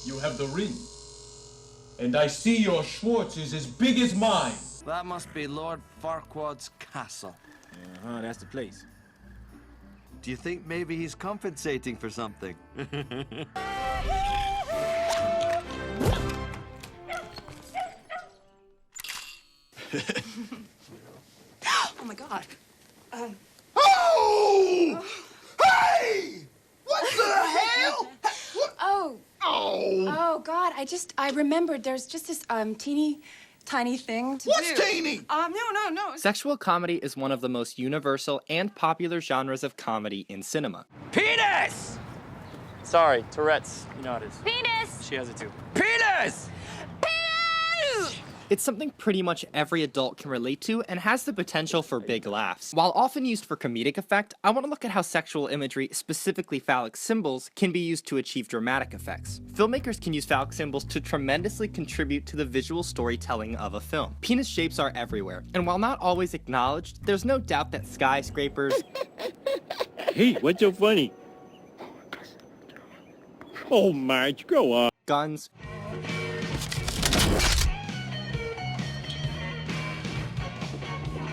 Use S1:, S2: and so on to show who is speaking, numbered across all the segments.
S1: You have the ring. And I see your Schwartz is as big as mine.
S2: That must be Lord Farquaad's castle.
S3: Uh-huh, that's the place.
S2: Do you think maybe he's compensating for something?
S4: Oh my God.
S5: Oh! Hey! What the hell?
S4: Oh God, I remembered there's just this teeny tiny thing to do.
S5: What's teeny?
S4: No.
S6: Sexual comedy is one of the most universal and popular genres of comedy in cinema.
S3: Penis! Sorry, Tourette's. You know how it is.
S7: Penis!
S3: She has it too.
S6: Penis! It's something pretty much every adult can relate to and has the potential for big laughs. While often used for comedic effect, I want to look at how sexual imagery, specifically phallic symbols, can be used to achieve dramatic effects. Filmmakers can use phallic symbols to tremendously contribute to the visual storytelling of a film. Penis shapes are everywhere, and while not always acknowledged, there's no doubt that skyscrapers...
S8: Hey, what's so funny? Oh, Marge, grow up.
S6: Guns...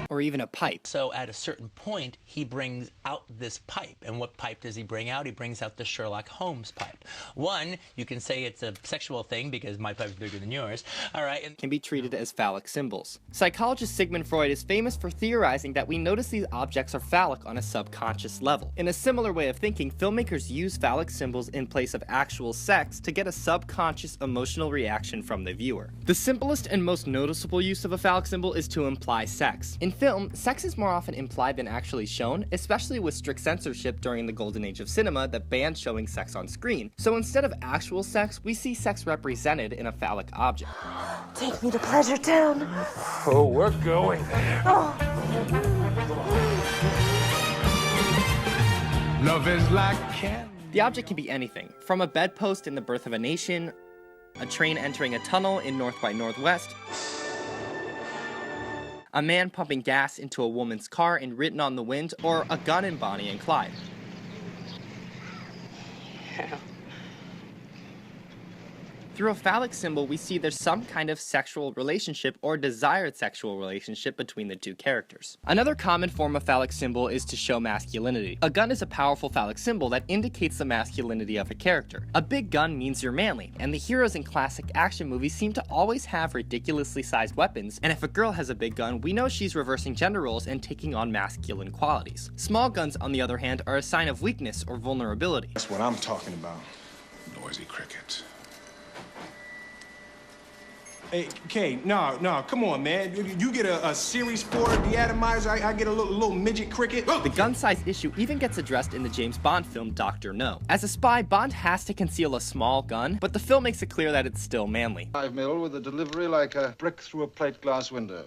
S6: or even a pipe.
S9: So at a certain point, he brings out this pipe. And what pipe does he bring out? He brings out the Sherlock Holmes pipe. One, you can say it's a sexual thing because my pipe's bigger than yours. All right. And
S6: can be treated as phallic symbols. Psychologist Sigmund Freud is famous for theorizing that we notice these objects are phallic on a subconscious level. In a similar way of thinking, filmmakers use phallic symbols in place of actual sex to get a subconscious emotional reaction from the viewer. The simplest and most noticeable use of a phallic symbol is to imply sex. In film, sex is more often implied than actually shown, especially with strict censorship during the golden age of cinema that banned showing sex on screen. So instead of actual sex, we see sex represented in a phallic object.
S7: Take me to Pleasure Town.
S8: Oh, we're going there.
S1: Love is like candy.
S6: The object can be anything, from a bedpost in The Birth of a Nation, a train entering a tunnel in North by Northwest, a man pumping gas into a woman's car in Written on the Wind, or a gun in Bonnie and Clyde.
S7: Yeah.
S6: Through a phallic symbol, we see there's some kind of sexual relationship or desired sexual relationship between the two characters. Another common form of phallic symbol is to show masculinity. A gun is a powerful phallic symbol that indicates the masculinity of a character. A big gun means you're manly, and the heroes in classic action movies seem to always have ridiculously sized weapons, and if a girl has a big gun, we know she's reversing gender roles and taking on masculine qualities. Small guns, on the other hand, are a sign of weakness or vulnerability.
S5: That's what I'm talking about. Noisy crickets. Hey, Kay, no, come on, man. You get a Series 4 deatomizer, I get a little midget cricket.
S6: The gun size issue even gets addressed in the James Bond film Dr. No. As a spy, Bond has to conceal a small gun, but the film makes it clear that it's still manly.
S10: 5 mil with a delivery like a brick through a plate glass window.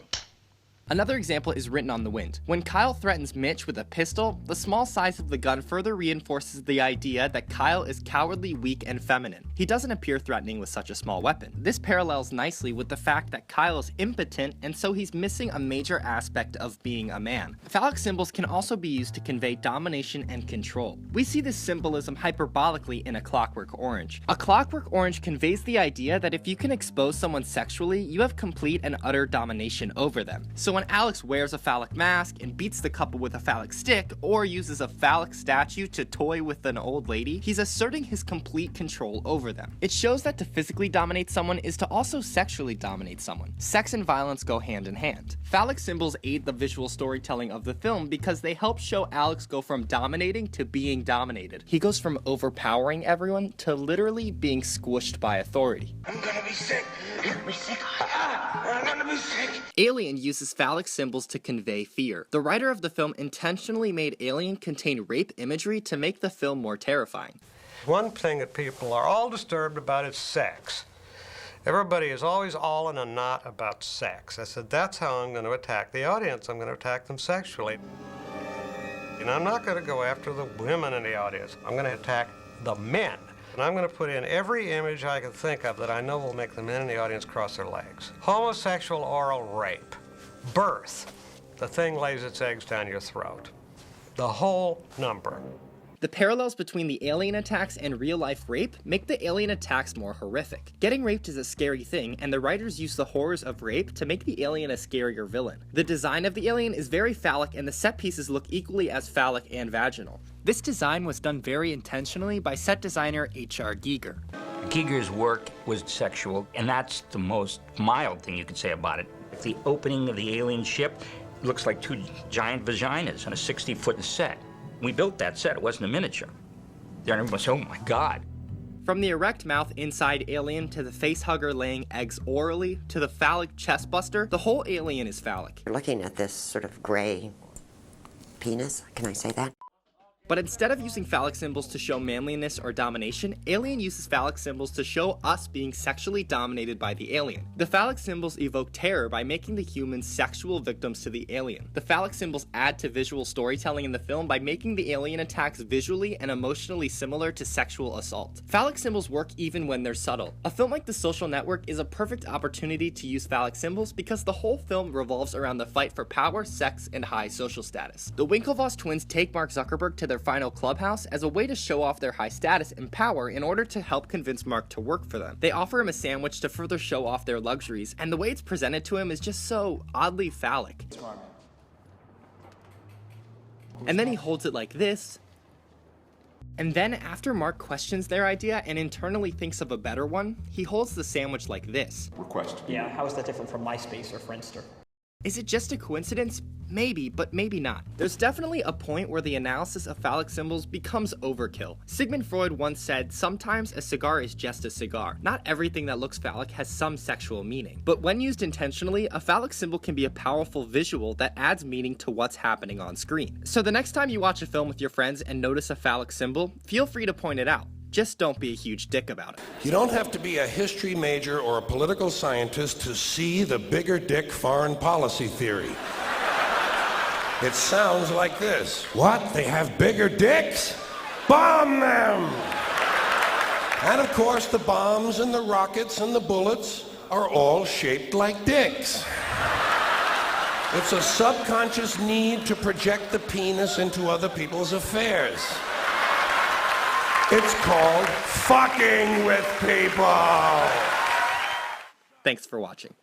S6: Another example is Written on the Wind. When Kyle threatens Mitch with a pistol, the small size of the gun further reinforces the idea that Kyle is cowardly, weak, and feminine. He doesn't appear threatening with such a small weapon. This parallels nicely with the fact that Kyle is impotent, and so he's missing a major aspect of being a man. Phallic symbols can also be used to convey domination and control. We see this symbolism hyperbolically in A Clockwork Orange. A Clockwork Orange conveys the idea that if you can expose someone sexually, you have complete and utter domination over them. So when Alex wears a phallic mask and beats the couple with a phallic stick, or uses a phallic statue to toy with an old lady, he's asserting his complete control over them. It shows that to physically dominate someone is to also sexually dominate someone. Sex and violence go hand in hand. Phallic symbols aid the visual storytelling of the film because they help show Alex go from dominating to being dominated. He goes from overpowering everyone to literally being squished by authority.
S5: I'm gonna be sick. I'm gonna be sick. I'm gonna be sick.
S6: Alien uses phallic symbols to convey fear. The writer of the film intentionally made Alien contain rape imagery to make the film more terrifying.
S11: One thing that people are all disturbed about is sex. Everybody is always all in a knot about sex. I said, that's how I'm going to attack the audience. I'm going to attack them sexually. And I'm not going to go after the women in the audience. I'm going to attack the men. And I'm going to put in every image I can think of that I know will make the men in the audience cross their legs. Homosexual oral rape. Birth. The thing lays its eggs down your throat. The whole number.
S6: The parallels between the alien attacks and real-life rape make the alien attacks more horrific. Getting raped is a scary thing, and the writers use the horrors of rape to make the alien a scarier villain. The design of the alien is very phallic, and the set pieces look equally as phallic and vaginal. This design was done very intentionally by set designer H.R. Giger.
S12: Giger's work was sexual, and that's the most mild thing you could say about it. The opening of the alien ship looks like two giant vaginas on a 60-foot set. We built that set, it wasn't a miniature. Everyone was, oh my God.
S6: From the erect mouth inside alien to the facehugger laying eggs orally to the phallic chest buster, the whole alien is phallic.
S13: You're looking at this sort of gray penis, can I say that?
S6: But instead of using phallic symbols to show manliness or domination, Alien uses phallic symbols to show us being sexually dominated by the alien. The phallic symbols evoke terror by making the humans sexual victims to the alien. The phallic symbols add to visual storytelling in the film by making the alien attacks visually and emotionally similar to sexual assault. Phallic symbols work even when they're subtle. A film like The Social Network is a perfect opportunity to use phallic symbols because the whole film revolves around the fight for power, sex, and high social status. The Winklevoss twins take Mark Zuckerberg to their final clubhouse as a way to show off their high status and power in order to help convince Mark to work for them. They offer him a sandwich to further show off their luxuries, and the way it's presented to him is just so oddly phallic. And then he holds it like this. And then after Mark questions their idea and internally thinks of a better one, he holds the sandwich like this.
S14: Request. Yeah, how is that different from MySpace or Friendster?
S6: Is it just a coincidence? Maybe, but maybe not. There's definitely a point where the analysis of phallic symbols becomes overkill. Sigmund Freud once said, sometimes a cigar is just a cigar. Not everything that looks phallic has some sexual meaning. But when used intentionally, a phallic symbol can be a powerful visual that adds meaning to what's happening on screen. So the next time you watch a film with your friends and notice a phallic symbol, feel free to point it out. Just don't be a huge dick about it.
S15: You don't have to be a history major or a political scientist to see the bigger dick foreign policy theory. It sounds like this. What? They have bigger dicks? Bomb them! And of course, the bombs and the rockets and the bullets are all shaped like dicks. It's a subconscious need to project the penis into other people's affairs. It's called fucking with people.
S6: Thanks for watching.